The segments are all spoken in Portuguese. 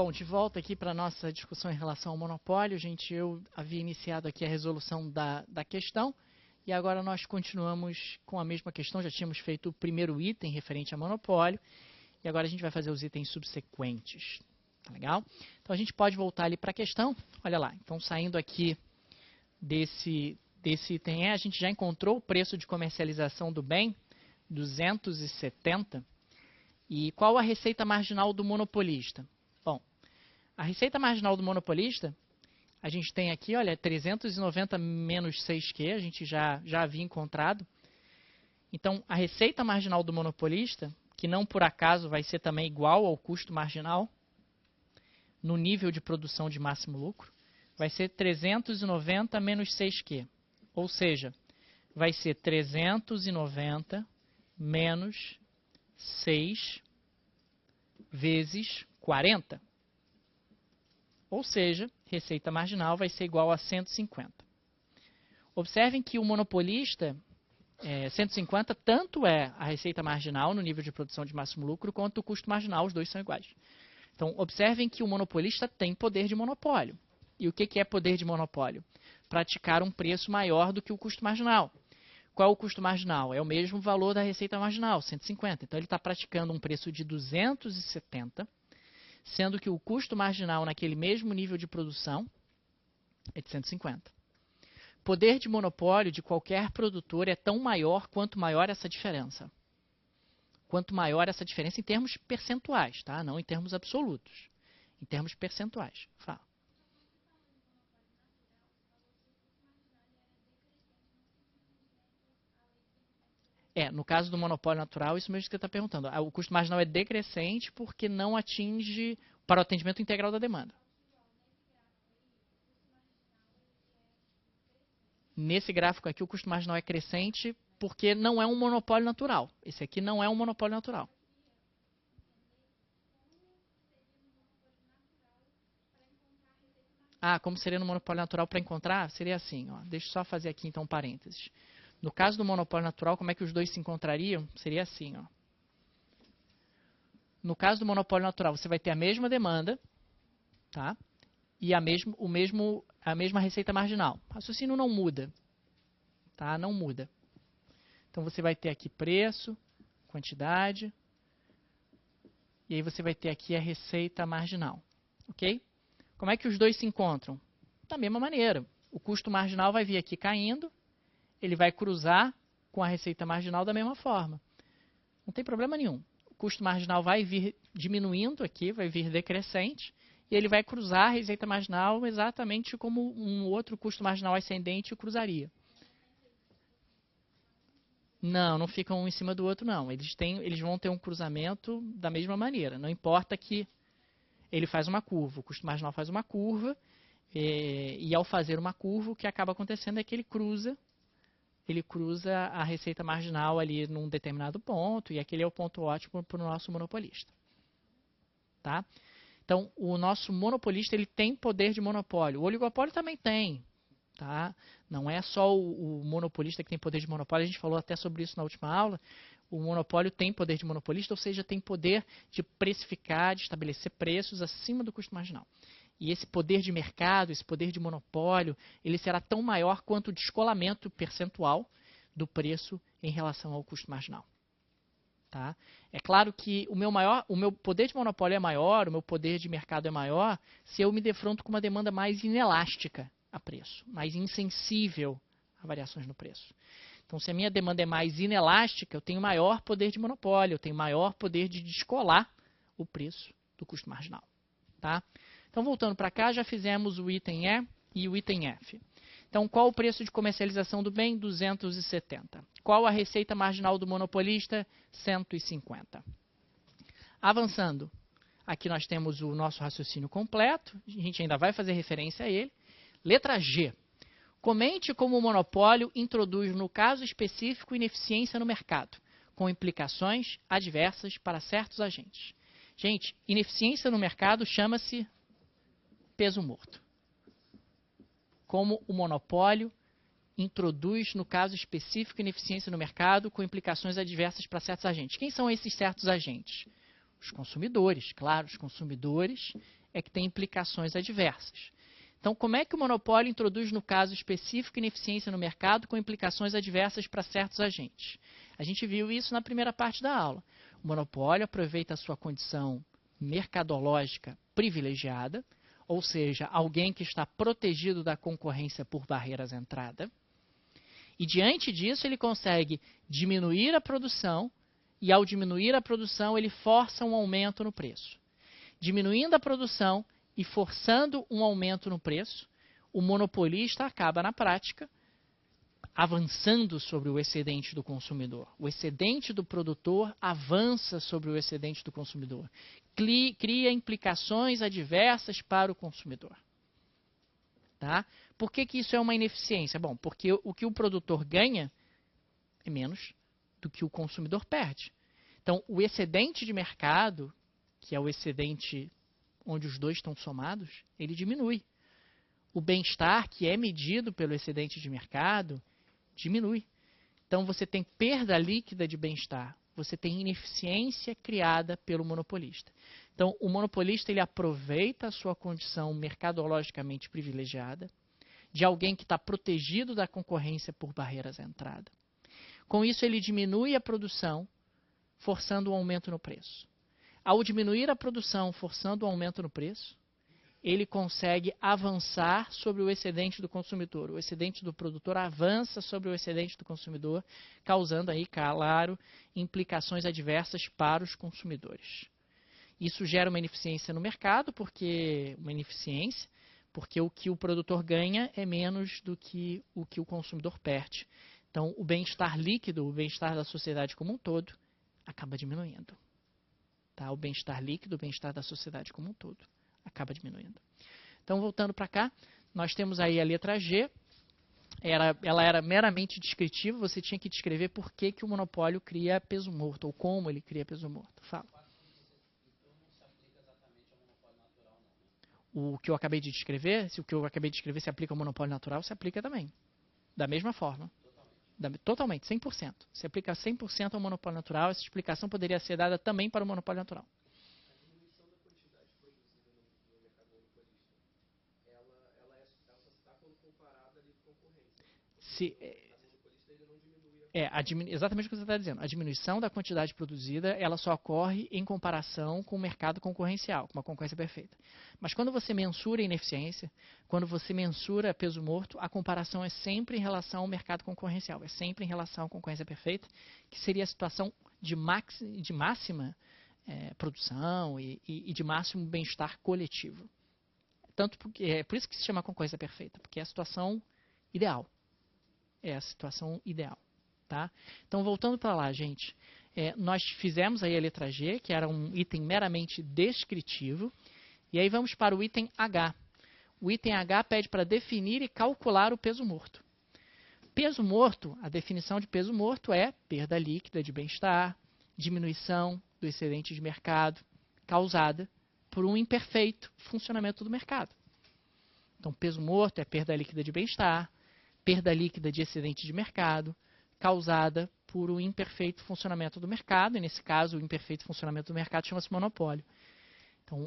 Bom, de volta aqui para a nossa discussão em relação ao monopólio. Gente, eu havia iniciado aqui a resolução da questão e agora nós continuamos com a mesma questão. Já tínhamos feito o primeiro item referente a monopólio e agora a gente vai fazer os itens subsequentes. Tá legal? Então a gente pode voltar ali para a questão. Olha lá, então saindo aqui desse item E, a gente já encontrou o preço de comercialização do bem, 270. E qual a receita marginal do monopolista? Bom, a receita marginal do monopolista, a gente tem aqui, olha, 390 menos 6Q, a gente já havia encontrado. Então, a receita marginal do monopolista, que não por acaso vai ser também igual ao custo marginal, no nível de produção de máximo lucro, vai ser 390 menos 6Q. Ou seja, vai ser 390 menos 6 vezes 40. Ou seja, receita marginal vai ser igual a 150. Observem que o monopolista, 150 tanto é a receita marginal no nível de produção de máximo lucro, quanto o custo marginal, os dois são iguais. Então, observem que o monopolista tem poder de monopólio. E o que é poder de monopólio? Praticar um preço maior do que o custo marginal. Qual é o custo marginal? É o mesmo valor da receita marginal, 150. Então, ele está praticando um preço de 270, sendo que o custo marginal naquele mesmo nível de produção é de 150. Poder de monopólio de qualquer produtor é tão maior quanto maior essa diferença. Quanto maior essa diferença em termos percentuais, tá? Não em termos absolutos. Em termos percentuais. Fala. No caso do monopólio natural, isso mesmo que você está perguntando. O custo marginal é decrescente porque não atinge para o atendimento integral da demanda. Nesse gráfico aqui, o custo marginal é crescente porque não é um monopólio natural. Esse aqui não é um monopólio natural. Como seria no monopólio natural para encontrar? Seria assim. Ó. Deixa eu só fazer aqui então um parênteses. No caso do monopólio natural, como é que os dois se encontrariam? Seria assim. Ó. No caso do monopólio natural, você vai ter a mesma demanda, tá? E a mesma receita marginal. O raciocínio não muda. Tá? Não muda. Então você vai ter aqui preço, quantidade, e aí você vai ter aqui a receita marginal. Ok? Como é que os dois se encontram? Da mesma maneira. O custo marginal vai vir aqui caindo, ele vai cruzar com a receita marginal da mesma forma. Não tem problema nenhum. O custo marginal vai vir diminuindo aqui, vai vir decrescente, e ele vai cruzar a receita marginal exatamente como um outro custo marginal ascendente cruzaria. Não ficam um em cima do outro, não. Eles vão ter um cruzamento da mesma maneira. Não importa que ele faz uma curva, o custo marginal faz uma curva, e ao fazer uma curva, o que acaba acontecendo é que ele cruza a receita marginal ali num determinado ponto, e aquele é o ponto ótimo para o nosso monopolista. Tá? Então, o nosso monopolista ele tem poder de monopólio. O oligopólio também tem. Tá? Não é só o monopolista que tem poder de monopólio, a gente falou até sobre isso na última aula. O monopólio tem poder de monopolista, ou seja, tem poder de precificar, de estabelecer preços acima do custo marginal. E esse poder de mercado, esse poder de monopólio, ele será tão maior quanto o descolamento percentual do preço em relação ao custo marginal. Tá? É claro que o meu poder de monopólio é maior, o meu poder de mercado é maior, se eu me defronto com uma demanda mais inelástica a preço, mais insensível a variações no preço. Então, se a minha demanda é mais inelástica, eu tenho maior poder de monopólio, eu tenho maior poder de descolar o preço do custo marginal. Tá? Então, voltando para cá, já fizemos o item E e o item F. Então, qual o preço de comercialização do bem? 270. Qual a receita marginal do monopolista? 150. Avançando, aqui nós temos o nosso raciocínio completo, a gente ainda vai fazer referência a ele. Letra G. Comente como o monopólio introduz no caso específico ineficiência no mercado, com implicações adversas para certos agentes. Gente, ineficiência no mercado chama-se peso morto. Como o monopólio introduz no caso específico ineficiência no mercado, com implicações adversas para certos agentes. Quem são esses certos agentes? Os consumidores, claro, os consumidores é que tem implicações adversas. Então, como é que o monopólio introduz, no caso específico, ineficiência no mercado com implicações adversas para certos agentes? A gente viu isso na primeira parte da aula. O monopólio aproveita a sua condição mercadológica privilegiada, ou seja, alguém que está protegido da concorrência por barreiras à entrada, e diante disso ele consegue diminuir a produção, e ao diminuir a produção ele força um aumento no preço. Diminuindo a produção e forçando um aumento no preço, o monopolista acaba, na prática, avançando sobre o excedente do consumidor. O excedente do produtor avança sobre o excedente do consumidor. Cria implicações adversas para o consumidor. Tá? Por que isso é uma ineficiência? Bom, porque o que o produtor ganha é menos do que o consumidor perde. Então, o excedente de mercado, que é o excedente onde os dois estão somados, ele diminui. O bem-estar, que é medido pelo excedente de mercado, diminui. Então, você tem perda líquida de bem-estar. Você tem ineficiência criada pelo monopolista. Então, o monopolista ele aproveita a sua condição mercadologicamente privilegiada de alguém que está protegido da concorrência por barreiras à entrada. Com isso, ele diminui a produção, forçando um aumento no preço. Ao diminuir a produção, forçando um aumento no preço, ele consegue avançar sobre o excedente do consumidor. O excedente do produtor avança sobre o excedente do consumidor, causando aí, claro, implicações adversas para os consumidores. Isso gera uma ineficiência no mercado, porque o que o produtor ganha é menos do que o consumidor perde. Então, o bem-estar líquido, o bem-estar da sociedade como um todo, acaba diminuindo. Tá? O bem-estar líquido, o bem-estar da sociedade como um todo, acaba diminuindo. Então, voltando para cá, nós temos aí a letra G. Ela era meramente descritiva, você tinha que descrever por que o monopólio cria peso morto, ou como ele cria peso morto. Fala. O que eu acabei de descrever, se o que eu acabei de descrever se aplica ao monopólio natural, se aplica também. Da mesma forma. Totalmente, 100%. Se aplica 100% ao monopólio natural, essa explicação poderia ser dada também para o monopólio natural. Exatamente o que você está dizendo. A diminuição da quantidade produzida, ela só ocorre em comparação com o mercado concorrencial, com uma concorrência perfeita. Mas quando você mensura ineficiência, quando você mensura peso morto, a comparação é sempre em relação ao mercado concorrencial, é sempre em relação à concorrência perfeita, que seria a situação de máxima produção e de máximo bem-estar coletivo. É por isso que se chama concorrência perfeita, porque é a situação ideal. É a situação ideal. Tá? Então, voltando para lá, gente, nós fizemos aí a letra G, que era um item meramente descritivo, e aí vamos para o item H. O item H pede para definir e calcular o peso morto. Peso morto, a definição de peso morto é perda líquida de bem-estar, diminuição do excedente de mercado, causada por um imperfeito funcionamento do mercado. Então, peso morto é perda líquida de bem-estar, perda líquida de excedente de mercado, causada por um imperfeito funcionamento do mercado, e nesse caso o imperfeito funcionamento do mercado chama-se monopólio. Então,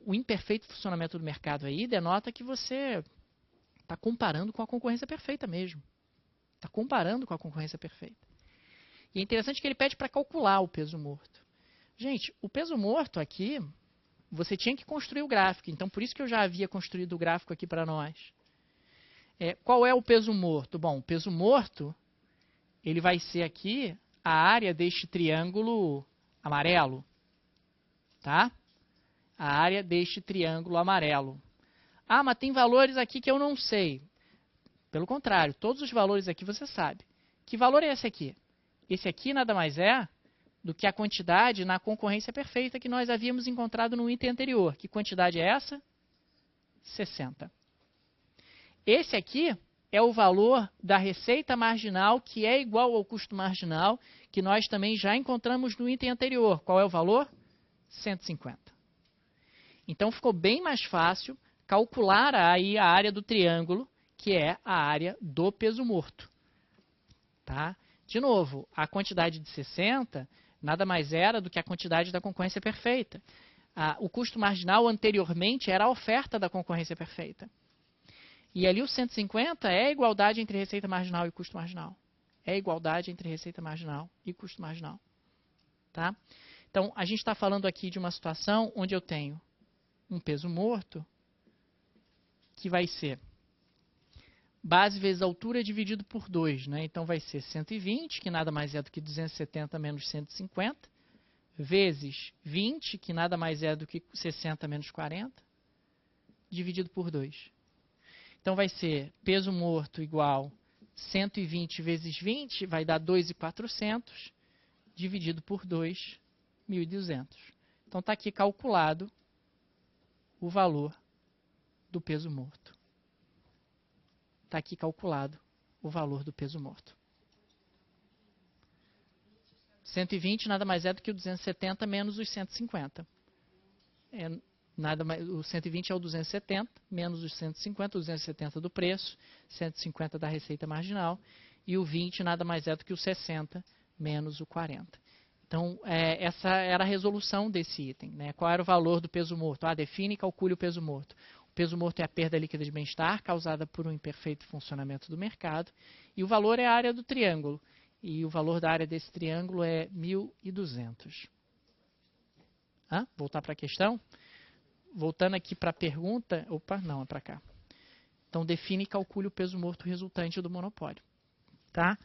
o imperfeito funcionamento do mercado aí denota que você está comparando com a concorrência perfeita mesmo. Está comparando com a concorrência perfeita. E é interessante que ele pede para calcular o peso morto. Gente, o peso morto aqui, você tinha que construir o gráfico, então por isso que eu já havia construído o gráfico aqui para nós. Qual é o peso morto? Bom, o peso morto ele vai ser aqui a área deste triângulo amarelo. Tá? A área deste triângulo amarelo. Ah, mas tem valores aqui que eu não sei. Pelo contrário, todos os valores aqui você sabe. Que valor é esse aqui? Esse aqui nada mais é do que a quantidade na concorrência perfeita que nós havíamos encontrado no item anterior. Que quantidade é essa? 60. Esse aqui é o valor da receita marginal, que é igual ao custo marginal, que nós também já encontramos no item anterior. Qual é o valor? 150. Então, ficou bem mais fácil calcular aí a área do triângulo, que é a área do peso morto. Tá? De novo, a quantidade de 60 nada mais era do que a quantidade da concorrência perfeita. O custo marginal anteriormente era a oferta da concorrência perfeita. E ali o 150 é a igualdade entre receita marginal e custo marginal. É a igualdade entre receita marginal e custo marginal. Tá? Então, a gente está falando aqui de uma situação onde eu tenho um peso morto que vai ser base vezes altura dividido por 2. Né? Então, vai ser 120, que nada mais é do que 270 menos 150, vezes 20, que nada mais é do que 60 menos 40, dividido por 2. Então, vai ser peso morto igual 120 vezes 20, vai dar 2.400, dividido por 2, 1.200. Então, está aqui calculado o valor do peso morto. Está aqui calculado o valor do peso morto. 120 nada mais é do que o 270 menos os 150. O 120 é o 270 menos os 150, o 270 do preço, 150 da receita marginal, e o 20 nada mais é do que o 60 menos o 40. Então, essa era a resolução desse item. Né? Qual era o valor do peso morto? Define e calcule o peso morto. O peso morto é a perda líquida de bem-estar causada por um imperfeito funcionamento do mercado, e o valor é a área do triângulo. E o valor da área desse triângulo é 1.200. Voltar para a questão? Voltando aqui para a pergunta... Opa, não, é para cá. Então, define e calcule o peso morto resultante do monopólio. Tá?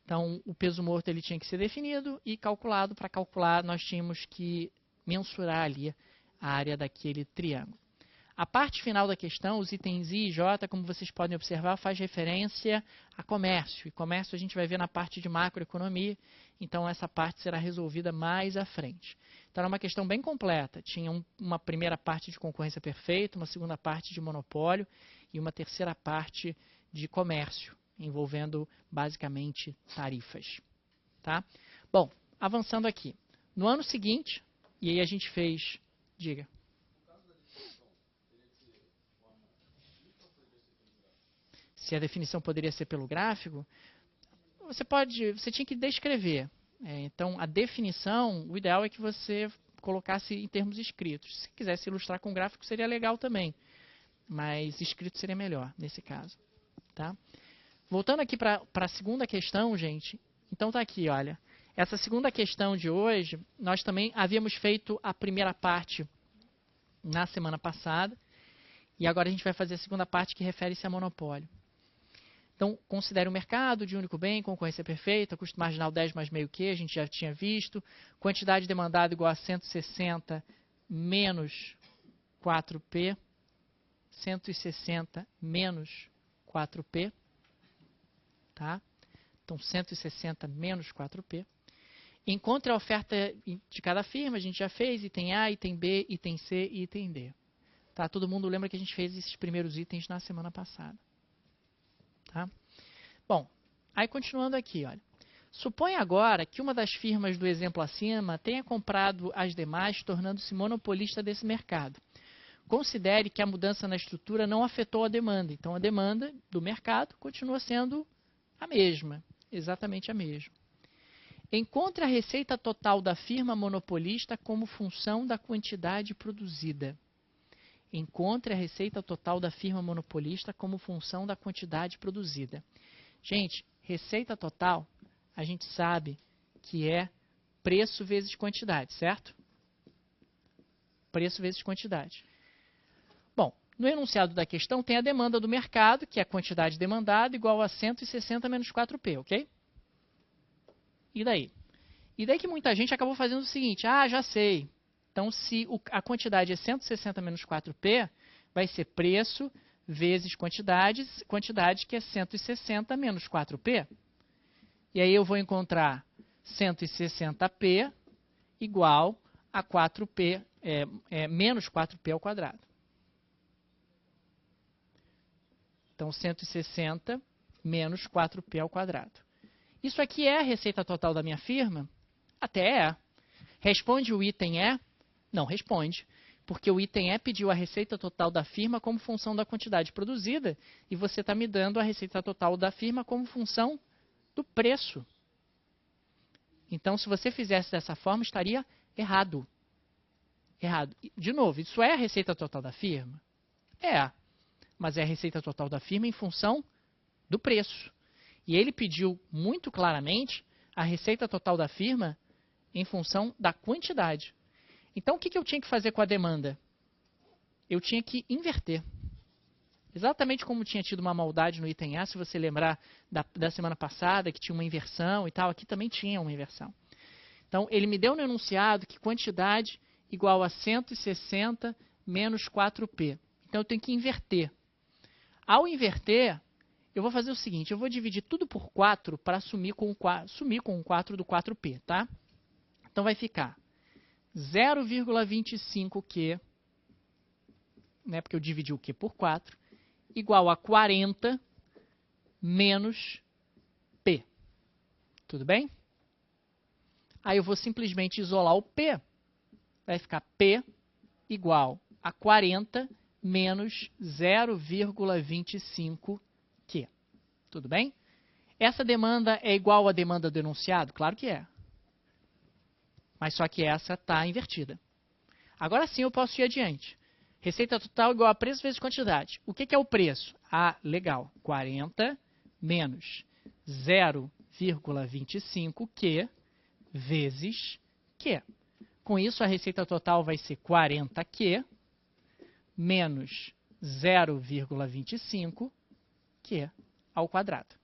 Então, o peso morto ele tinha que ser definido e calculado. Para calcular, nós tínhamos que mensurar ali a área daquele triângulo. A parte final da questão, os itens I e J, como vocês podem observar, faz referência a comércio. E comércio a gente vai ver na parte de macroeconomia, então essa parte será resolvida mais à frente. Então era uma questão bem completa. Tinha uma primeira parte de concorrência perfeita, uma segunda parte de monopólio e uma terceira parte de comércio, envolvendo basicamente tarifas. Tá? Bom, avançando aqui. No ano seguinte, e aí a gente fez... Diga. Se a definição poderia ser pelo gráfico, você tinha que descrever. Então, a definição, o ideal é que você colocasse em termos escritos. Se quisesse ilustrar com gráfico, seria legal também. Mas escrito seria melhor, nesse caso. Tá? Voltando aqui para a segunda questão, gente. Então, está aqui, olha. Essa segunda questão de hoje, nós também havíamos feito a primeira parte na semana passada. E agora a gente vai fazer a segunda parte que refere-se a monopólio. Então, considere o mercado de único bem, concorrência perfeita, custo marginal 10 mais meio Q, a gente já tinha visto. Quantidade demandada igual a 160 menos 4P. 160 menos 4P. Tá? Então, 160 menos 4P. Encontre a oferta de cada firma, a gente já fez, item A, item B, item C e item D. Tá? Todo mundo lembra que a gente fez esses primeiros itens na semana passada. Tá? Bom, aí continuando aqui, olha. Suponha agora que uma das firmas do exemplo acima tenha comprado as demais, tornando-se monopolista desse mercado. Considere que a mudança na estrutura não afetou a demanda. Então, a demanda do mercado continua sendo a mesma, exatamente a mesma. Encontre a receita total da firma monopolista como função da quantidade produzida. Encontre a receita total da firma monopolista como função da quantidade produzida. Gente, receita total, a gente sabe que é preço vezes quantidade, certo? Preço vezes quantidade. Bom, no enunciado da questão tem a demanda do mercado, que é a quantidade demandada, igual a 160 menos 4P, ok? E daí? E daí que muita gente acabou fazendo o seguinte, já sei. Então, se a quantidade é 160 menos 4P, vai ser preço vezes quantidade que é 160 menos 4P. E aí eu vou encontrar 160P igual a 4P, menos 4P ao quadrado. Então, 160 menos 4P ao quadrado. Isso aqui é a receita total da minha firma? Até é. Responde o item E? Não responde, porque o item E pediu a receita total da firma como função da quantidade produzida e você está me dando a receita total da firma como função do preço. Então, se você fizesse dessa forma, estaria errado. Errado. De novo, isso é a receita total da firma? É. Mas é a receita total da firma em função do preço. E ele pediu muito claramente a receita total da firma em função da quantidade. Então, o que eu tinha que fazer com a demanda? Eu tinha que inverter. Exatamente como tinha tido uma maldade no item A, se você lembrar da semana passada, que tinha uma inversão e tal, aqui também tinha uma inversão. Então, ele me deu no enunciado que quantidade igual a 160 menos 4P. Então, eu tenho que inverter. Ao inverter, eu vou fazer o seguinte, eu vou dividir tudo por 4 para sumir com o 4 do 4P, tá? Então, vai ficar 0,25Q, né, porque eu dividi o Q por 4, igual a 40 menos P. Tudo bem? Aí eu vou simplesmente isolar o P. Vai ficar P igual a 40 menos 0,25Q. Tudo bem? Essa demanda é igual à demanda do enunciado? Claro que é. Mas só que essa está invertida. Agora sim eu posso ir adiante. Receita total igual a preço vezes quantidade. O que é o preço? Ah, legal. 40 menos 0,25Q vezes Q. Com isso, a receita total vai ser 40Q menos 0,25Q ao quadrado.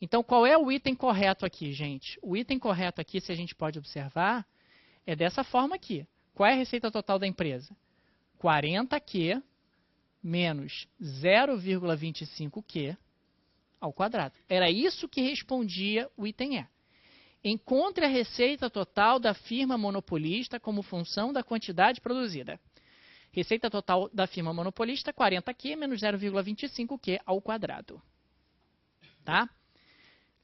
Então, qual é o item correto aqui, gente? O item correto aqui, se a gente pode observar, é dessa forma aqui. Qual é a receita total da empresa? 40Q menos 0,25Q ao quadrado. Era isso que respondia o item E. Encontre a receita total da firma monopolista como função da quantidade produzida. Receita total da firma monopolista, 40Q menos 0,25Q ao quadrado. Tá?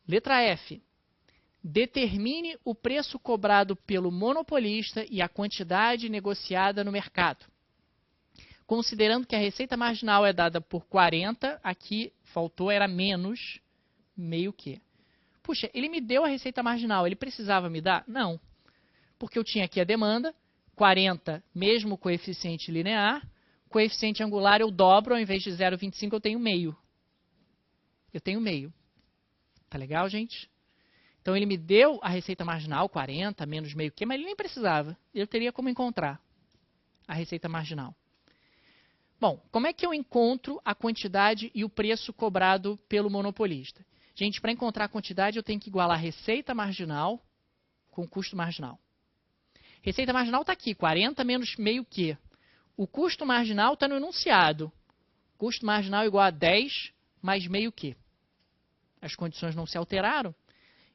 Letra F. Determine o preço cobrado pelo monopolista e a quantidade negociada no mercado. Considerando que a receita marginal é dada por 40, aqui faltou, era menos meio Q. Puxa, ele me deu a receita marginal, ele precisava me dar? Não. Porque eu tinha aqui a demanda, 40 mesmo coeficiente linear, coeficiente angular eu dobro, ao invés de 0,25 eu tenho meio. Eu tenho meio. Tá legal, gente? Então ele me deu a receita marginal, 40 menos meio Q, mas ele nem precisava. Eu teria como encontrar a receita marginal. Bom, como é que eu encontro a quantidade e o preço cobrado pelo monopolista? Gente, para encontrar a quantidade eu tenho que igualar a receita marginal com o custo marginal. Receita marginal está aqui, 40 menos meio Q. O custo marginal está no enunciado. Custo marginal igual a 10 mais meio Q. As condições não se alteraram.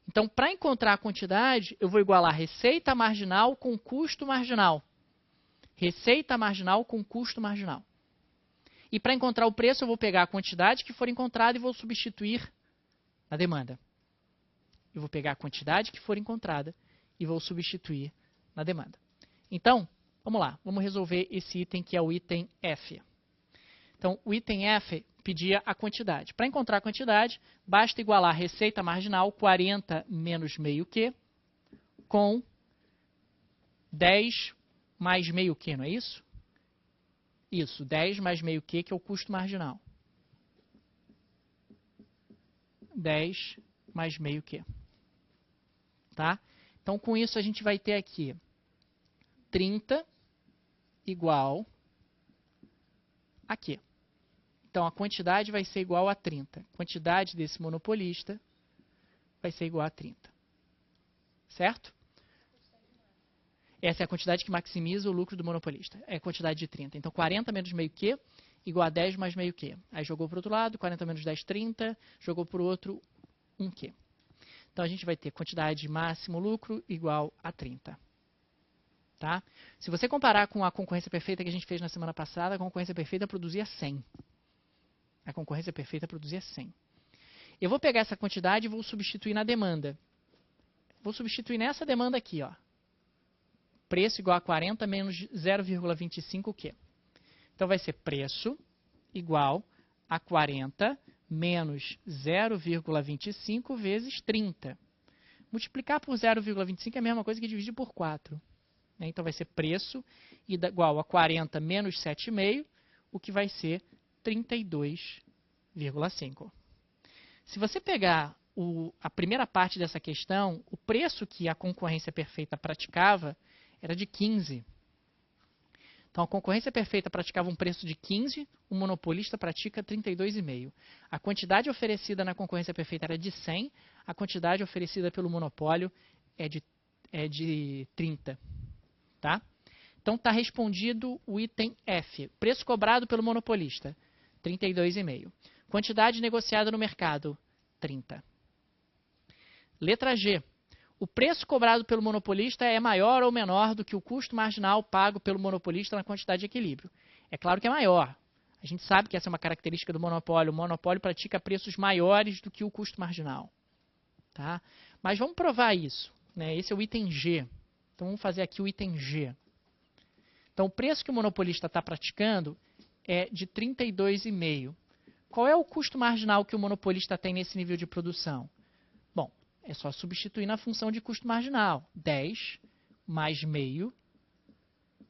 Então, para encontrar a quantidade, eu vou igualar receita marginal com custo marginal. Receita marginal com custo marginal. E para encontrar o preço, eu vou pegar a quantidade que for encontrada e vou substituir na demanda. Eu vou pegar a quantidade que for encontrada e vou substituir na demanda. Então, vamos lá. Vamos resolver esse item que é o item F. Então, o item F pedia a quantidade. Para encontrar a quantidade, basta igualar a receita marginal, 40 menos meio Q, com 10 mais meio Q, não é isso? Isso, 10 mais meio Q, que é o custo marginal. 10 mais meio Q. Tá? Então, com isso, a gente vai ter aqui 30 igual a Q. Então, a quantidade vai ser igual a 30. A quantidade desse monopolista vai ser igual a 30. Certo? Essa é a quantidade que maximiza o lucro do monopolista. É a quantidade de 30. Então, 40 menos meio Q igual a 10 mais meio Q. Aí jogou para o outro lado, 40 menos 10, 30. Jogou para o outro, 1Q. Então, a gente vai ter quantidade máximo lucro igual a 30. Tá? Se você comparar com a concorrência perfeita que a gente fez na semana passada, a concorrência perfeita produzia 100. A concorrência perfeita produzia 100. Eu vou pegar essa quantidade e vou substituir na demanda. Vou substituir nessa demanda aqui, ó. Preço igual a 40 menos 0,25Q. Então, vai ser preço igual a 40 menos 0,25 vezes 30. Multiplicar por 0,25 é a mesma coisa que dividir por 4. né? Então vai ser preço igual a 40 menos 7,5, o que vai ser 32,5. Se você pegar a primeira parte dessa questão, o preço que a concorrência perfeita praticava era de 15. Então, a concorrência perfeita praticava um preço de 15, o monopolista pratica 32,5. A quantidade oferecida na concorrência perfeita era de 100, a quantidade oferecida pelo monopólio é de 30. Tá? Então, está respondido o item F. Preço cobrado pelo monopolista, 32,5. Quantidade negociada no mercado, 30. Letra G. O preço cobrado pelo monopolista é maior ou menor do que o custo marginal pago pelo monopolista na quantidade de equilíbrio. É claro que é maior. A gente sabe que essa é uma característica do monopólio. O monopólio pratica preços maiores do que o custo marginal. Tá? Mas vamos provar isso, né? Esse é o item G. Então vamos fazer aqui o item G. Então o preço que o monopolista está praticando é de 32,5. Qual é o custo marginal que o monopolista tem nesse nível de produção? Bom, é só substituir na função de custo marginal. 10 mais meio,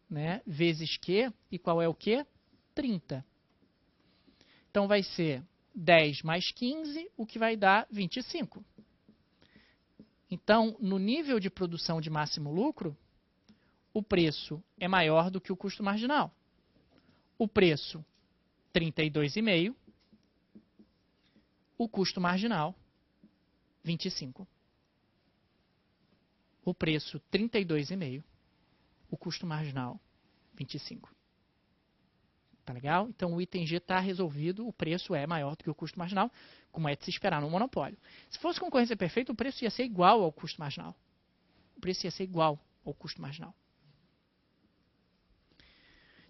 né, vezes Q, e qual é o Q? 30. Então vai ser 10 mais 15, o que vai dar 25. Então, no nível de produção de máximo lucro, o preço é maior do que o custo marginal. O preço, 32,5. O custo marginal, 25. O preço, 32,5. O custo marginal, 25. Tá legal? Então o item G está resolvido, o preço é maior do que o custo marginal, como é de se esperar no monopólio. Se fosse concorrência perfeita, o preço ia ser igual ao custo marginal. O preço ia ser igual ao custo marginal.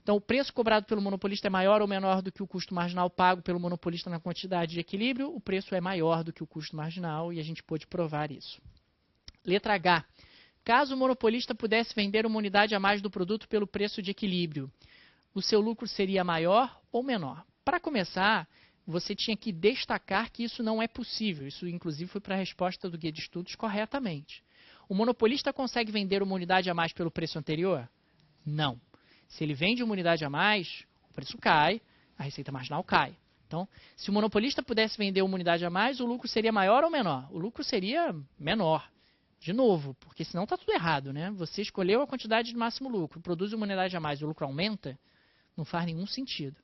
Então, o preço cobrado pelo monopolista é maior ou menor do que o custo marginal pago pelo monopolista na quantidade de equilíbrio. O preço é maior do que o custo marginal e a gente pôde provar isso. Letra H. Caso o monopolista pudesse vender uma unidade a mais do produto pelo preço de equilíbrio, o seu lucro seria maior ou menor? Para começar, você tinha que destacar que isso não é possível. Isso, inclusive, foi para a resposta do guia de estudos corretamente. O monopolista consegue vender uma unidade a mais pelo preço anterior? Não. Se ele vende uma unidade a mais, o preço cai, a receita marginal cai. Então, se o monopolista pudesse vender uma unidade a mais, o lucro seria maior ou menor? O lucro seria menor. De novo, porque senão está tudo errado, né? Você escolheu a quantidade de máximo lucro, produz uma unidade a mais e o lucro aumenta, não faz nenhum sentido.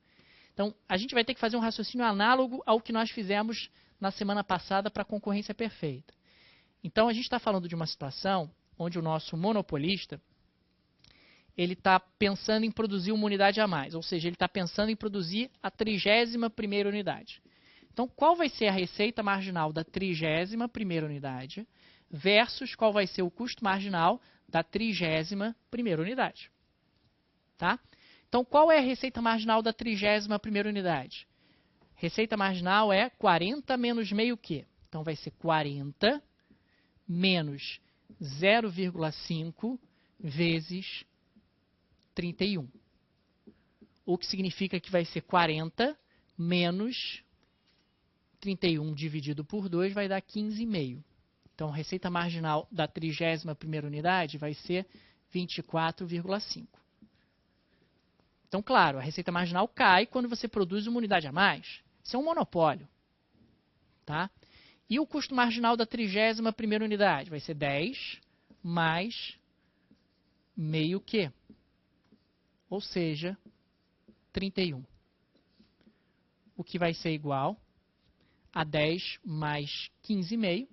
Então, a gente vai ter que fazer um raciocínio análogo ao que nós fizemos na semana passada para a concorrência perfeita. Então, a gente está falando de uma situação onde o nosso monopolista ele está pensando em produzir uma unidade a mais, ou seja, ele está pensando em produzir a 31ª unidade. Então, qual vai ser a receita marginal da 31ª unidade versus qual vai ser o custo marginal da 30ª unidade? Tá? Então, qual é a receita marginal da 31ª unidade? Receita marginal é 40 menos meio Q. Então, vai ser 40 menos 0,5 vezes 31. O que significa que vai ser 40 menos 31 dividido por 2 vai dar 15,5. Então, a receita marginal da 31ª unidade vai ser 24,5. Então, claro, a receita marginal cai quando você produz uma unidade a mais. Isso é um monopólio. Tá? E o custo marginal da 31ª unidade vai ser 10 mais meio Q. Ou seja, 31. O que vai ser igual a 10 mais 15,5,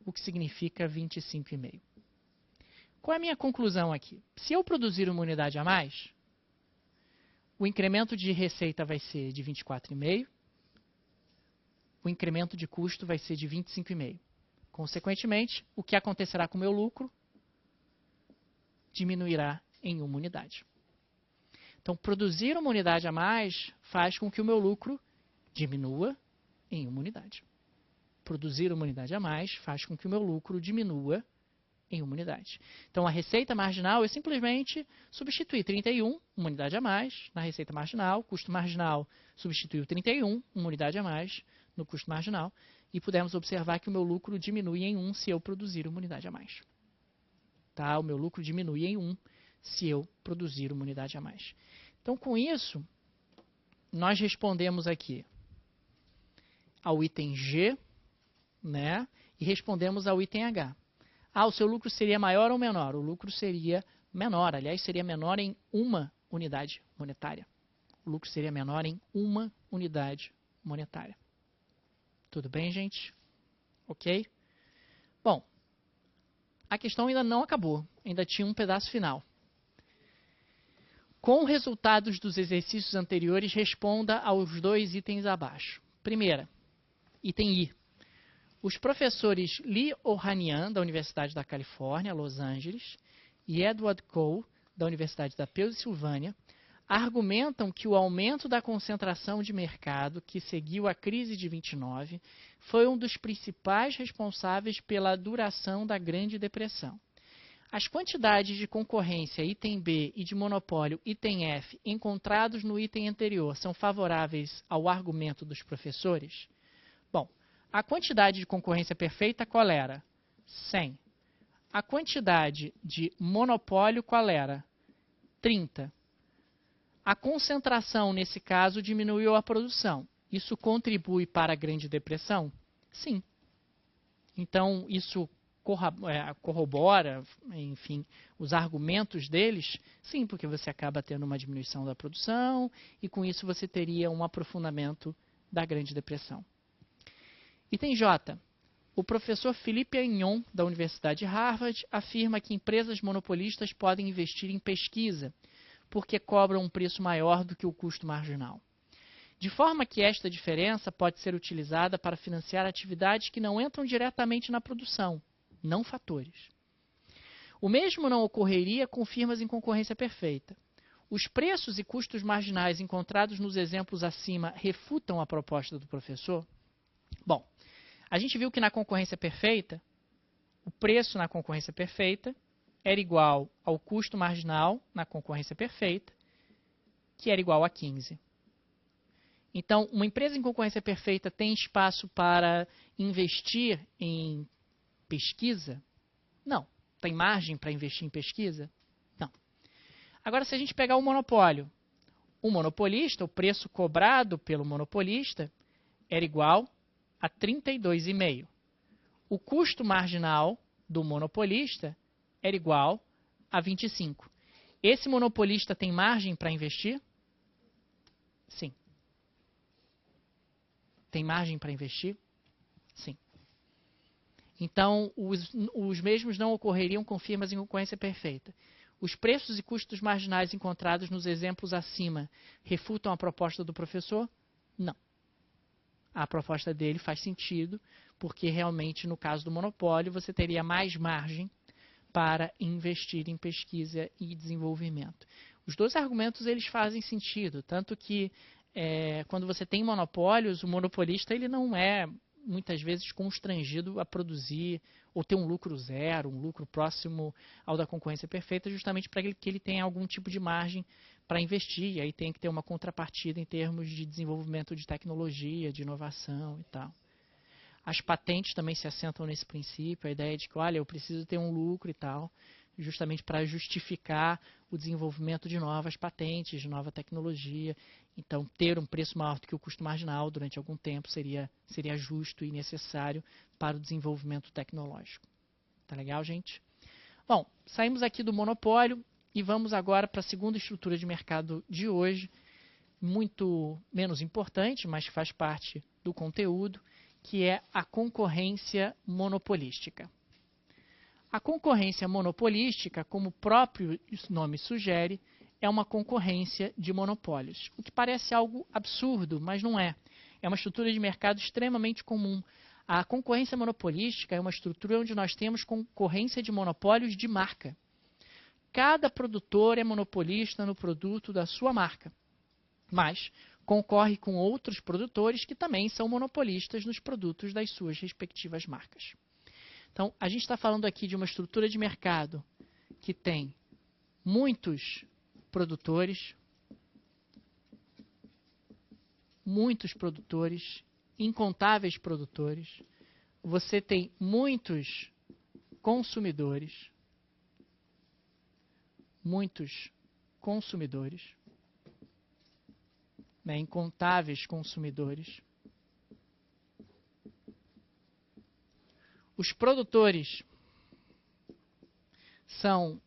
o que significa 25,5. Qual é a minha conclusão aqui? Se eu produzir uma unidade a mais, o incremento de receita vai ser de 24,5, o incremento de custo vai ser de 25,5. Consequentemente, o que acontecerá com o meu lucro? Diminuirá em uma unidade. Então, produzir uma unidade a mais faz com que o meu lucro diminua em uma unidade. Produzir uma unidade a mais faz com que o meu lucro diminua em uma unidade. Então, a receita marginal é simplesmente substituir 31, uma unidade a mais, na receita marginal. Custo marginal substituiu 31, uma unidade a mais, no custo marginal. E pudemos observar que o meu lucro diminui em 1 se eu produzir uma unidade a mais. Tá? O meu lucro diminui em 1 se eu produzir uma unidade a mais. Então, com isso, nós respondemos aqui ao item G, né? E respondemos ao item H. Ah, o seu lucro seria maior ou menor? O lucro seria menor, aliás, seria menor em uma unidade monetária. O lucro seria menor em uma unidade monetária. Tudo bem, gente? Ok? Bom, a questão ainda não acabou, ainda tinha um pedaço final. Com resultados dos exercícios anteriores, responda aos dois itens abaixo. Primeira, item I. Os professores Lee Ohanian, da Universidade da Califórnia, Los Angeles, e Edward Cole, da Universidade da Pensilvânia, argumentam que o aumento da concentração de mercado que seguiu a crise de 29 foi um dos principais responsáveis pela duração da Grande Depressão. As quantidades de concorrência item B e de monopólio item F encontrados no item anterior são favoráveis ao argumento dos professores? Bom, a quantidade de concorrência perfeita qual era? 100. A quantidade de monopólio qual era? 30. A concentração, nesse caso, diminuiu a produção. Isso contribui para a Grande Depressão? Sim. Então, isso corrobora, enfim, os argumentos deles? Sim, porque você acaba tendo uma diminuição da produção e, com isso, você teria um aprofundamento da Grande Depressão. Item J. O professor Philippe Agnon, da Universidade de Harvard, afirma que empresas monopolistas podem investir em pesquisa, porque cobram um preço maior do que o custo marginal. De forma que esta diferença pode ser utilizada para financiar atividades que não entram diretamente na produção, não fatores. O mesmo não ocorreria com firmas em concorrência perfeita. Os preços e custos marginais encontrados nos exemplos acima refutam a proposta do professor? Bom, a gente viu que na concorrência perfeita, o preço na concorrência perfeita era igual ao custo marginal na concorrência perfeita, que era igual a 15. Então, uma empresa em concorrência perfeita tem espaço para investir em pesquisa? Não. Tem margem para investir em pesquisa? Não. Agora, se a gente pegar o monopólio, o monopolista, o preço cobrado pelo monopolista era igual a 32,5. O custo marginal do monopolista era igual a 25. Esse monopolista tem margem para investir? Sim. Tem margem para investir? Sim. Então, os mesmos não ocorreriam com firmas em concorrência perfeita. Os preços e custos marginais encontrados nos exemplos acima refutam a proposta do professor? Não. A proposta dele faz sentido, porque realmente, no caso do monopólio, você teria mais margem para investir em pesquisa e desenvolvimento. Os dois argumentos eles fazem sentido, tanto que quando você tem monopólios, o monopolista ele não é muitas vezes constrangido a produzir ou ter um lucro zero, um lucro próximo ao da concorrência perfeita, justamente para que ele tenha algum tipo de margem para investir, e aí tem que ter uma contrapartida em termos de desenvolvimento de tecnologia, de inovação e tal. As patentes também se assentam nesse princípio, a ideia de que, olha, eu preciso ter um lucro e tal, justamente para justificar o desenvolvimento de novas patentes, de nova tecnologia. Então, ter um preço maior do que o custo marginal durante algum tempo seria justo e necessário para o desenvolvimento tecnológico. Tá legal, gente? Bom, saímos aqui do monopólio e vamos agora para a segunda estrutura de mercado de hoje, muito menos importante, mas faz parte do conteúdo, que é a concorrência monopolística. A concorrência monopolística, como o próprio nome sugere, é uma concorrência de monopólios, o que parece algo absurdo, mas não é. É uma estrutura de mercado extremamente comum. A concorrência monopolística é uma estrutura onde nós temos concorrência de monopólios de marca. Cada produtor é monopolista no produto da sua marca, mas concorre com outros produtores que também são monopolistas nos produtos das suas respectivas marcas. Então, a gente está falando aqui de uma estrutura de mercado que tem muitos produtores, incontáveis produtores, você tem muitos consumidores, muitos consumidores, né, incontáveis consumidores. Os produtores são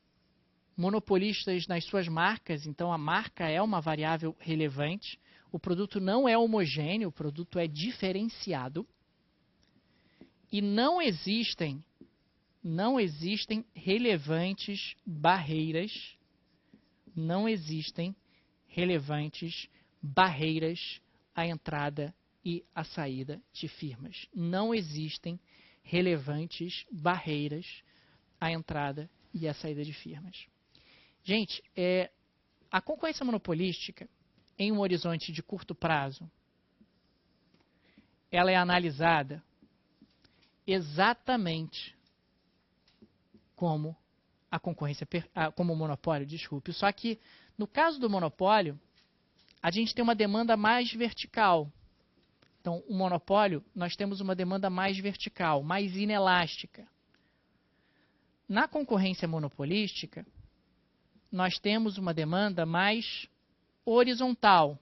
monopolistas nas suas marcas, então a marca é uma variável relevante. O produto não é homogêneo, o produto é diferenciado. E não existem relevantes barreiras, à entrada e à saída de firmas. Não existem relevantes barreiras à entrada e à saída de firmas. Gente, a concorrência monopolística, em um horizonte de curto prazo, ela é analisada exatamente como a concorrência, como o monopólio, desculpe. Só que, no caso do monopólio, a gente tem uma demanda mais vertical. Então, o monopólio, nós temos uma demanda mais vertical, mais inelástica. Na concorrência monopolística, nós temos uma demanda mais horizontal,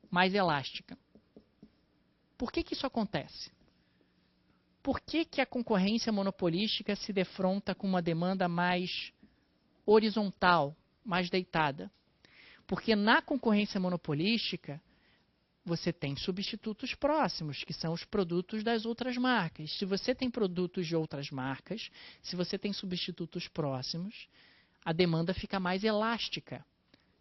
mais elástica. Por que isso acontece? Por que a concorrência monopolística se defronta com uma demanda mais horizontal, mais deitada? Porque na concorrência monopolística, você tem substitutos próximos, que são os produtos das outras marcas. Se você tem produtos de outras marcas, se você tem substitutos próximos, a demanda fica mais elástica.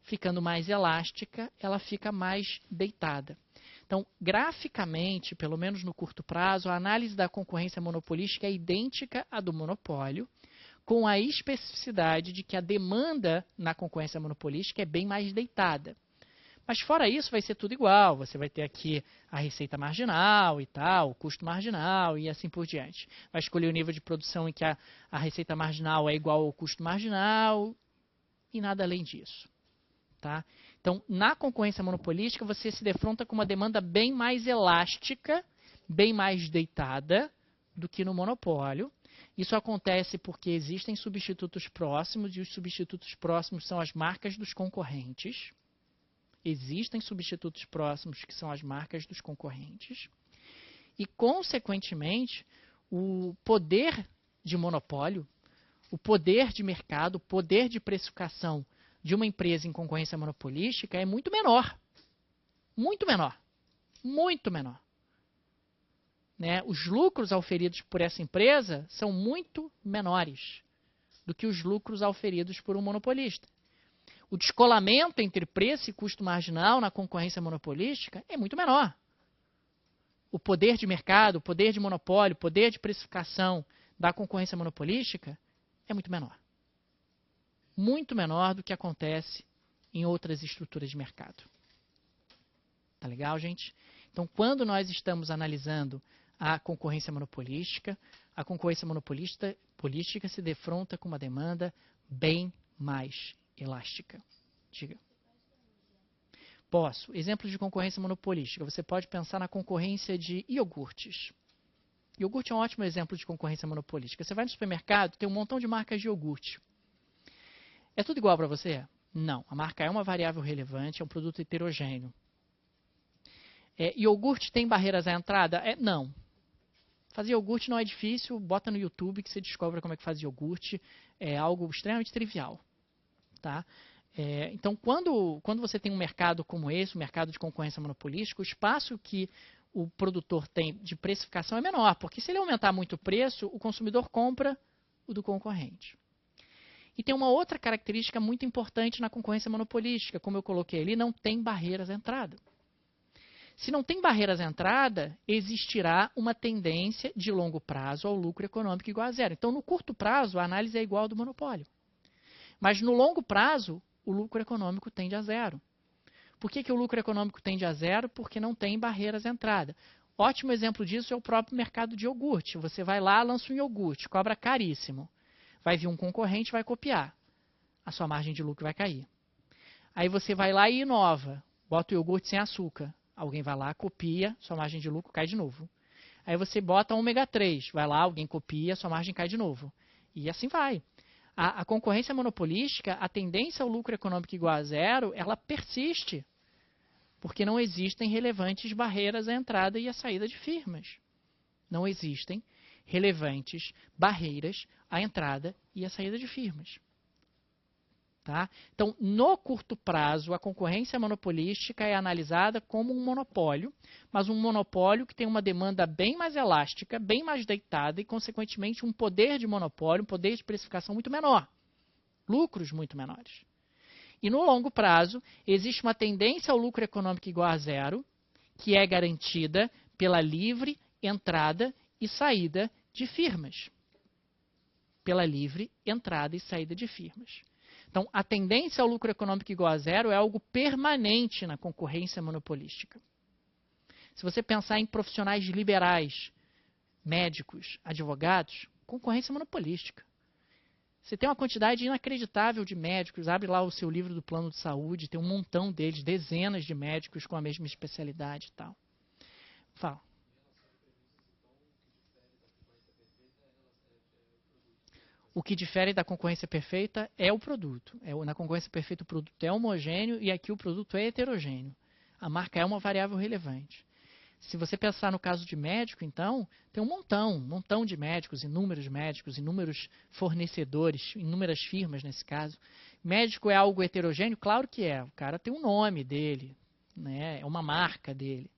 Ficando mais elástica, ela fica mais deitada. Então, graficamente, pelo menos no curto prazo, a análise da concorrência monopolística é idêntica à do monopólio, com a especificidade de que a demanda na concorrência monopolística é bem mais deitada. Mas fora isso, vai ser tudo igual. Você vai ter aqui a receita marginal e tal, o custo marginal e assim por diante. Vai escolher o nível de produção em que a receita marginal é igual ao custo marginal e nada além disso. Tá? Então, na concorrência monopolística, você se defronta com uma demanda bem mais elástica, bem mais deitada do que no monopólio. Isso acontece porque existem substitutos próximos e os substitutos próximos são as marcas dos concorrentes. Existem substitutos próximos que são as marcas dos concorrentes. E, consequentemente, o poder de monopólio, o poder de mercado, o poder de precificação de uma empresa em concorrência monopolística é muito menor. Muito menor. Muito menor. Né? Os lucros auferidos por essa empresa são muito menores do que os lucros auferidos por um monopolista. O descolamento entre preço e custo marginal na concorrência monopolística é muito menor. O poder de mercado, o poder de monopólio, o poder de precificação da concorrência monopolística é muito menor. Muito menor do que acontece em outras estruturas de mercado. Tá legal, gente? Então, quando nós estamos analisando a concorrência monopolística se defronta com uma demanda bem mais elástica. Diga. Posso. Exemplos de concorrência monopolística. Você pode pensar na concorrência de iogurtes. Iogurte é um ótimo exemplo de concorrência monopolística. Você vai no supermercado, tem um montão de marcas de iogurte. É tudo igual para você? Não. A marca é uma variável relevante, é um produto heterogêneo. Iogurte tem barreiras à entrada? Não. Fazer iogurte não é difícil, bota no YouTube que você descobre como é que faz iogurte. É algo extremamente trivial. Tá? Então, quando você tem um mercado como esse, um mercado de concorrência monopolística, o espaço que o produtor tem de precificação é menor, porque se ele aumentar muito o preço, o consumidor compra o do concorrente. E tem uma outra característica muito importante na concorrência monopolística, como eu coloquei ali, não tem barreiras à entrada. Se não tem barreiras à entrada, existirá uma tendência de longo prazo ao lucro econômico igual a zero. Então, no curto prazo, a análise é igual ao do monopólio. Mas no longo prazo, o lucro econômico tende a zero. Por que o lucro econômico tende a zero? Porque não tem barreiras à entrada. Ótimo exemplo disso é o próprio mercado de iogurte. Você vai lá, lança um iogurte, cobra caríssimo. Vai vir um concorrente, vai copiar. A sua margem de lucro vai cair. Aí você vai lá e inova. Bota o iogurte sem açúcar. Alguém vai lá, copia, sua margem de lucro cai de novo. Aí você bota ômega 3. Vai lá, alguém copia, sua margem cai de novo. E assim vai. A concorrência monopolística, a tendência ao lucro econômico igual a zero, ela persiste, porque não existem relevantes barreiras à entrada e à saída de firmas. Não existem relevantes barreiras à entrada e à saída de firmas. Tá? Então, no curto prazo, a concorrência monopolística é analisada como um monopólio, mas um monopólio que tem uma demanda bem mais elástica, bem mais deitada e, consequentemente, um poder de monopólio, um poder de precificação muito menor, lucros muito menores. E no longo prazo, existe uma tendência ao lucro econômico igual a zero, que é garantida pela livre entrada e saída de firmas. Pela livre entrada e saída de firmas. Então, a tendência ao lucro econômico igual a zero é algo permanente na concorrência monopolística. Se você pensar em profissionais liberais, médicos, advogados, concorrência monopolística. Você tem uma quantidade inacreditável de médicos, abre lá o seu livro do plano de saúde, tem um montão deles, dezenas de médicos com a mesma especialidade e tal. Fala. O que difere da concorrência perfeita é o produto. Na concorrência perfeita o produto é homogêneo e aqui o produto é heterogêneo. A marca é uma variável relevante. Se você pensar no caso de médico, então, tem um montão de médicos, inúmeros fornecedores, inúmeras firmas nesse caso. Médico é algo heterogêneo? Claro que é. O cara tem um nome dele, né? É uma marca dele.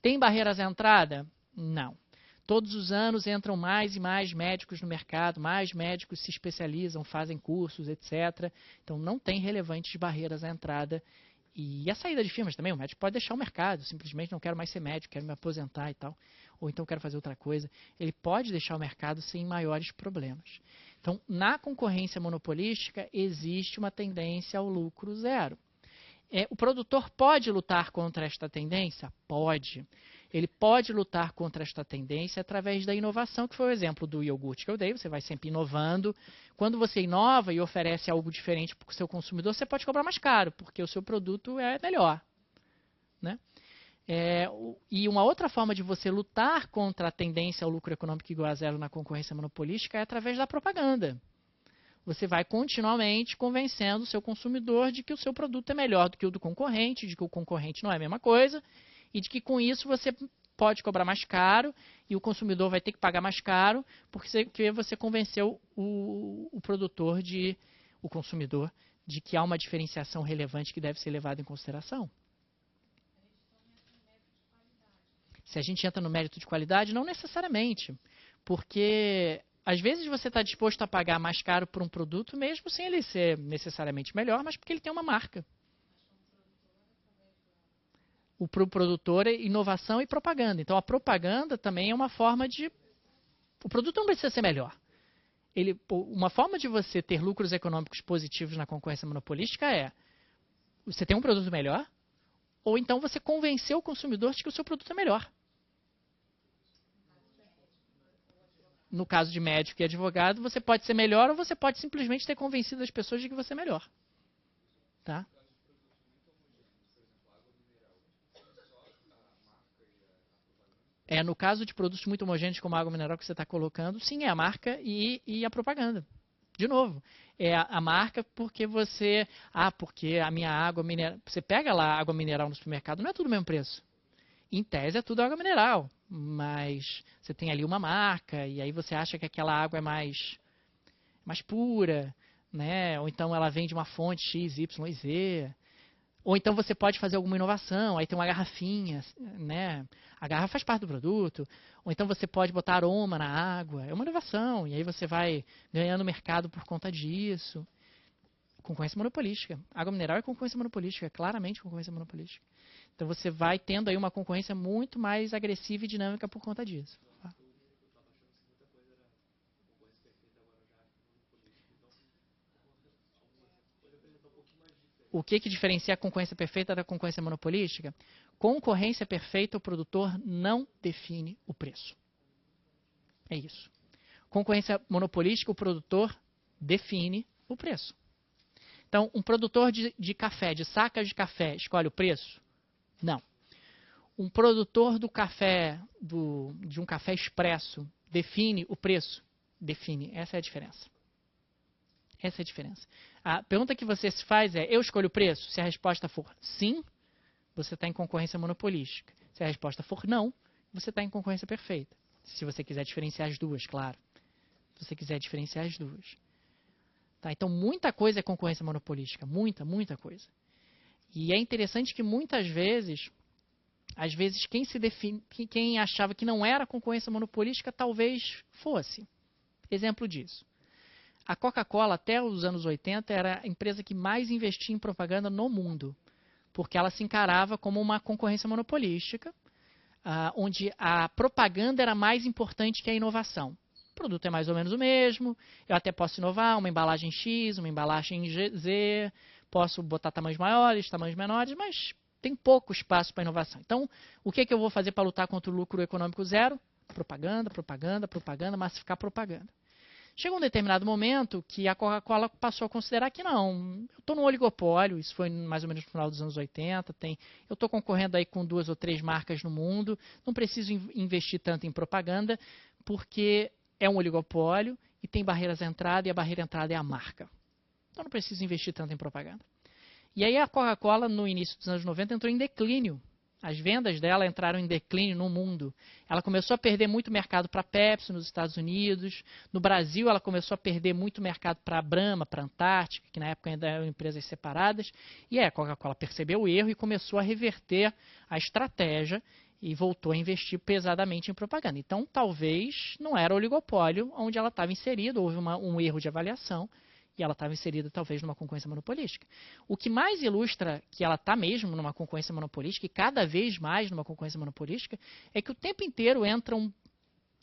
Tem barreiras à entrada? Não. Todos os anos entram mais e mais médicos no mercado, mais médicos se especializam, fazem cursos, etc. Então não tem relevantes barreiras à entrada. E a saída de firmas também, o médico pode deixar o mercado, simplesmente não quero mais ser médico, quero me aposentar e tal, ou então quero fazer outra coisa. Ele pode deixar o mercado sem maiores problemas. Então, na concorrência monopolística, existe uma tendência ao lucro zero. O produtor pode lutar contra esta tendência? Pode. Ele pode lutar contra esta tendência através da inovação, que foi o exemplo do iogurte que eu dei. Você vai sempre inovando. Quando você inova e oferece algo diferente para o seu consumidor, você pode cobrar mais caro, porque o seu produto é melhor. Né? E uma outra forma de você lutar contra a tendência ao lucro econômico igual a zero na concorrência monopolística é através da propaganda. Você vai continuamente convencendo o seu consumidor de que o seu produto é melhor do que o do concorrente, de que o concorrente não é a mesma coisa, e de que com isso você pode cobrar mais caro e o consumidor vai ter que pagar mais caro porque você convenceu o consumidor, de que há uma diferenciação relevante que deve ser levada em consideração. Se a gente entra no mérito de qualidade, não necessariamente, porque às vezes você está disposto a pagar mais caro por um produto, mesmo sem ele ser necessariamente melhor, mas porque ele tem uma marca. O produtor é inovação e propaganda. Então, a propaganda também é uma forma de... O produto não precisa ser melhor. Uma forma de você ter lucros econômicos positivos na concorrência monopolística é você tem um produto melhor, ou então você convenceu o consumidor de que o seu produto é melhor. No caso de médico e advogado, você pode ser melhor ou você pode simplesmente ter convencido as pessoas de que você é melhor. Tá? No caso de produtos muito homogêneos como a água mineral que você está colocando, sim, é a marca e a propaganda. De novo, é a marca porque você... porque a minha água mineral... Você pega lá a água mineral no supermercado, não é tudo o mesmo preço. Em tese é tudo água mineral, mas você tem ali uma marca e aí você acha que aquela água é mais pura, né? Ou então ela vem de uma fonte X, Y e Z. Ou então você pode fazer alguma inovação, aí tem uma garrafinha, né? A garrafa faz parte do produto. Ou então você pode botar aroma na água, é uma inovação, e aí você vai ganhando mercado por conta disso. Concorrência monopolística. Água mineral é concorrência monopolística, claramente concorrência monopolística. Então você vai tendo aí uma concorrência muito mais agressiva e dinâmica por conta disso. O que diferencia a concorrência perfeita da concorrência monopolística? Concorrência perfeita, o produtor não define o preço. É isso. Concorrência monopolística, o produtor define o preço. Então, um produtor de café, de sacas de café, escolhe o preço? Não. Um produtor do café, de um café expresso, define o preço? Define. Essa é a diferença. Essa é a diferença. A pergunta que você se faz é, eu escolho o preço? Se a resposta for sim, você está em concorrência monopolística. Se a resposta for não, você está em concorrência perfeita. Se você quiser diferenciar as duas, claro. Se você quiser diferenciar as duas. Tá? Então, muita coisa é concorrência monopolística. Muita, muita coisa. E é interessante que muitas vezes, às vezes, quem achava que não era concorrência monopolística, talvez fosse. Exemplo disso. A Coca-Cola, até os anos 80, era a empresa que mais investia em propaganda no mundo. Porque ela se encarava como uma concorrência monopolística, onde a propaganda era mais importante que a inovação. O produto é mais ou menos o mesmo, eu até posso inovar, uma embalagem X, uma embalagem Z, posso botar tamanhos maiores, tamanhos menores, mas tem pouco espaço para inovação. Então, o que eu vou fazer para lutar contra o lucro econômico zero? Propaganda, propaganda, propaganda, massificar propaganda. Chegou um determinado momento que a Coca-Cola passou a considerar que não, eu estou no oligopólio, isso foi mais ou menos no final dos anos 80, eu estou concorrendo aí com 2 ou 3 marcas no mundo, não preciso investir tanto em propaganda, porque é um oligopólio e tem barreiras à entrada, e a barreira à entrada é a marca. Então não preciso investir tanto em propaganda. E aí a Coca-Cola, no início dos anos 90, entrou em declínio. As vendas dela entraram em declínio no mundo. Ela começou a perder muito mercado para a Pepsi nos Estados Unidos. No Brasil, ela começou a perder muito mercado para a Brahma, para a Antártica, que na época ainda eram empresas separadas. E aí a Coca-Cola percebeu o erro e começou a reverter a estratégia e voltou a investir pesadamente em propaganda. Então, talvez não era o oligopólio onde ela estava inserida, houve um erro de avaliação. E ela estava inserida talvez numa concorrência monopolística. O que mais ilustra que ela está mesmo numa concorrência monopolística, e cada vez mais numa concorrência monopolística, é que o tempo inteiro entram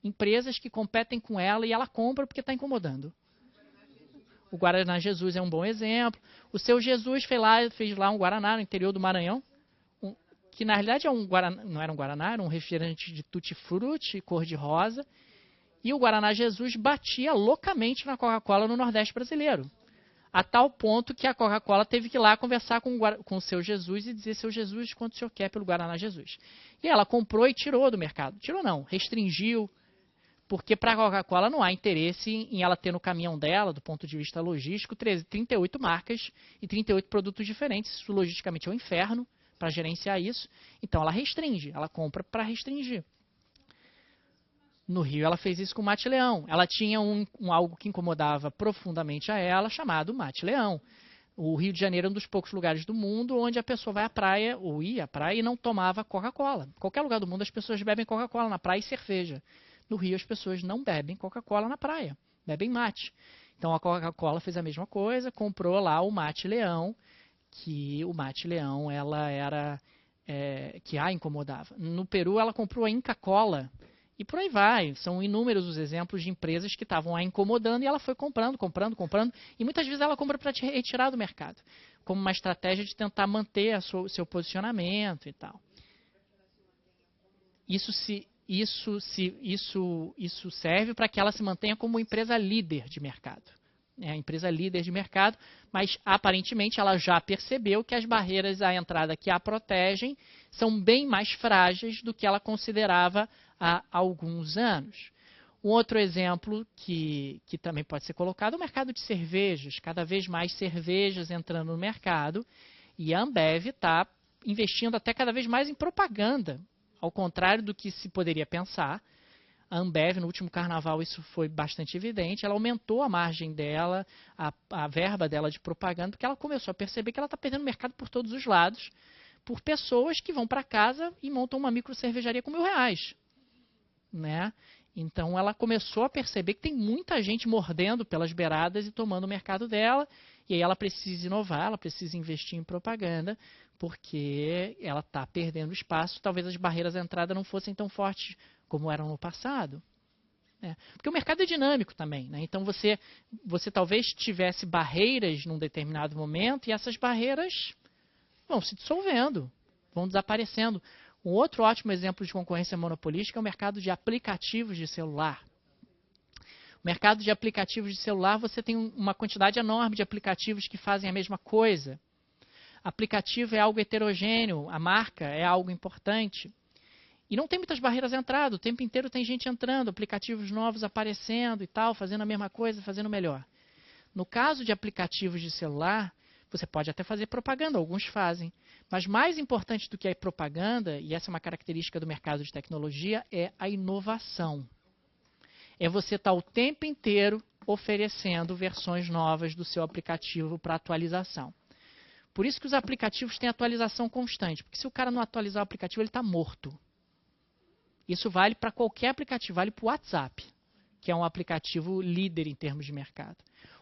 empresas que competem com ela e ela compra porque está incomodando. O Guaraná Jesus é um bom exemplo. O Seu Jesus fez lá um Guaraná no interior do Maranhão, que na realidade é não era um Guaraná, era um refrigerante de tutti-frutti, cor-de-rosa. E o Guaraná Jesus batia loucamente na Coca-Cola no Nordeste brasileiro. A tal ponto que a Coca-Cola teve que ir lá conversar com o Seu Jesus e dizer: Seu Jesus, quanto o senhor quer pelo Guaraná Jesus? E ela comprou e tirou do mercado. Tirou não, restringiu. Porque para a Coca-Cola não há interesse em ela ter no caminhão dela, do ponto de vista logístico, 38 marcas e 38 produtos diferentes. Isso logisticamente é um inferno para gerenciar isso. Então ela restringe, ela compra para restringir. No Rio, ela fez isso com o Mate Leão. Ela tinha algo que incomodava profundamente a ela, chamado Mate Leão. O Rio de Janeiro é um dos poucos lugares do mundo onde a pessoa vai à praia, ou ia à praia, e não tomava Coca-Cola. Em qualquer lugar do mundo, as pessoas bebem Coca-Cola na praia e cerveja. No Rio, as pessoas não bebem Coca-Cola na praia, bebem mate. Então, a Coca-Cola fez a mesma coisa, comprou lá o Mate Leão, que o Mate Leão, ela era... que a incomodava. No Peru, ela comprou a Inca Kola. E por aí vai, são inúmeros os exemplos de empresas que estavam a incomodando e ela foi comprando. E muitas vezes ela compra para te retirar do mercado, como uma estratégia de tentar manter o seu posicionamento e tal. Isso serve para que ela se mantenha como empresa líder de mercado. É a empresa líder de mercado, mas aparentemente ela já percebeu que as barreiras à entrada que a protegem são bem mais frágeis do que ela considerava há alguns anos. Um outro exemplo que também pode ser colocado é o mercado de cervejas. Cada vez mais cervejas entrando no mercado e a Ambev está investindo até cada vez mais em propaganda, ao contrário do que se poderia pensar. A Ambev, no último carnaval, isso foi bastante evidente. Ela aumentou a margem dela, a verba dela de propaganda, porque ela começou a perceber que ela está perdendo mercado por todos os lados, por pessoas que vão para casa e montam uma micro cervejaria com R$1.000. Né? Então ela começou a perceber que tem muita gente mordendo pelas beiradas e tomando o mercado dela, e aí ela precisa inovar, ela precisa investir em propaganda, porque ela está perdendo espaço. Talvez as barreiras à entrada não fossem tão fortes como eram no passado. Né? Porque o mercado é dinâmico também. Né? Então você talvez tivesse barreiras num determinado momento e essas barreiras vão se dissolvendo, vão desaparecendo. Um outro ótimo exemplo de concorrência monopolística é o mercado de aplicativos de celular. O mercado de aplicativos de celular, você tem uma quantidade enorme de aplicativos que fazem a mesma coisa. Aplicativo é algo heterogêneo, a marca é algo importante. E não tem muitas barreiras à entrada, o tempo inteiro tem gente entrando, aplicativos novos aparecendo e tal, fazendo a mesma coisa, fazendo melhor. No caso de aplicativos de celular, você pode até fazer propaganda, alguns fazem. Mas mais importante do que a propaganda, e essa é uma característica do mercado de tecnologia, é a inovação. É você estar o tempo inteiro oferecendo versões novas do seu aplicativo para atualização. Por isso que os aplicativos têm atualização constante, porque se o cara não atualizar o aplicativo, ele está morto. Isso vale para qualquer aplicativo, vale para o WhatsApp, que é um aplicativo líder em termos de mercado.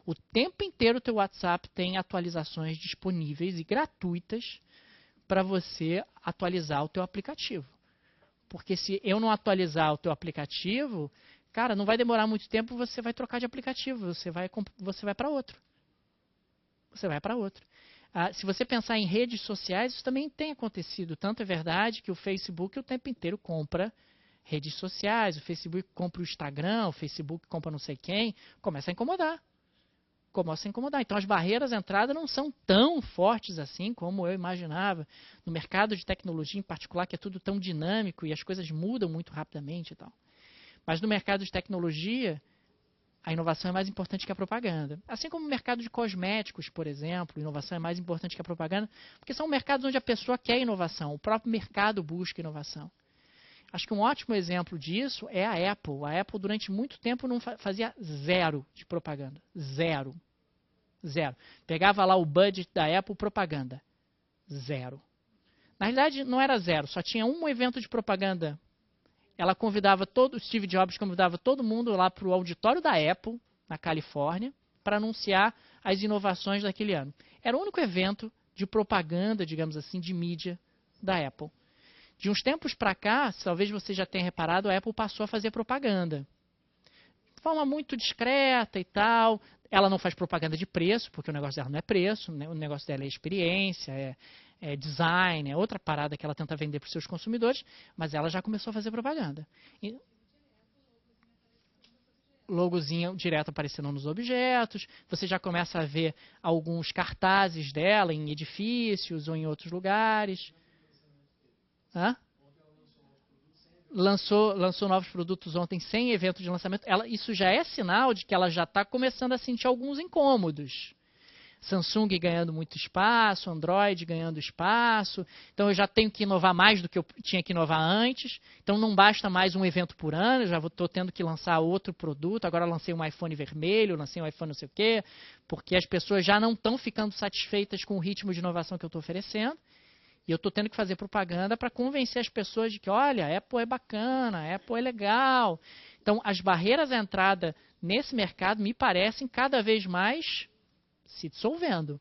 O tempo inteiro o teu WhatsApp tem atualizações disponíveis e gratuitas para você atualizar o teu aplicativo. Porque se eu não atualizar o teu aplicativo, cara, não vai demorar muito tempo, você vai trocar de aplicativo, você vai para outro. Você vai para outro. Se você pensar em redes sociais, isso também tem acontecido. Tanto é verdade que o Facebook o tempo inteiro compra redes sociais, o Facebook compra o Instagram, o Facebook compra não sei quem, começa a incomodar. Então as barreiras de entrada não são tão fortes assim como eu imaginava. No mercado de tecnologia em particular, que é tudo tão dinâmico e as coisas mudam muito rapidamente e tal. Mas no mercado de tecnologia, a inovação é mais importante que a propaganda. Assim como no mercado de cosméticos, por exemplo, a inovação é mais importante que a propaganda, porque são mercados onde a pessoa quer inovação, o próprio mercado busca inovação. Acho que um ótimo exemplo disso é a Apple. A Apple, durante muito tempo, não fazia zero de propaganda. Zero. Pegava lá o budget da Apple, propaganda. Zero. Na realidade, não era zero, só tinha um evento de propaganda. Ela convidava o Steve Jobs convidava todo mundo lá para o auditório da Apple, na Califórnia, para anunciar as inovações daquele ano. Era o único evento de propaganda, digamos assim, de mídia da Apple. De uns tempos para cá, talvez você já tenha reparado, a Apple passou a fazer propaganda. De forma muito discreta e tal. Ela não faz propaganda de preço, porque o negócio dela não é preço, né? O negócio dela é experiência, é design, é outra parada que ela tenta vender para os seus consumidores, mas ela já começou a fazer propaganda. Logozinho direto aparecendo nos objetos, você já começa a ver alguns cartazes dela em edifícios ou em outros lugares. Lançou novos produtos ontem sem evento de lançamento. Isso já é sinal de que ela já está começando a sentir alguns incômodos. Samsung ganhando muito espaço, Android ganhando espaço. Então eu já tenho que inovar mais do que eu tinha que inovar antes. Então não basta mais um evento por ano, eu já estou tendo que lançar outro produto. Agora lancei um iPhone vermelho, lancei um iPhone não sei o quê, porque as pessoas já não estão ficando satisfeitas com o ritmo de inovação que eu estou oferecendo. E eu estou tendo que fazer propaganda para convencer as pessoas de que, olha, a Apple é bacana, a Apple é legal. Então, as barreiras à entrada nesse mercado me parecem cada vez mais se dissolvendo.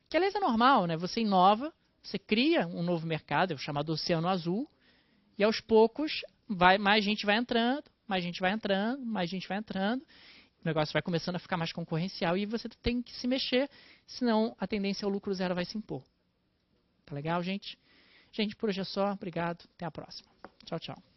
Que, aliás, é normal, né? Você inova, você cria um novo mercado, é o chamado Oceano Azul, e aos poucos mais gente vai entrando, mais gente vai entrando, mais gente vai entrando. O negócio vai começando a ficar mais concorrencial e você tem que se mexer, senão a tendência ao lucro zero vai se impor. Tá legal, gente? Gente, por hoje é só. Obrigado. Até a próxima. Tchau, tchau.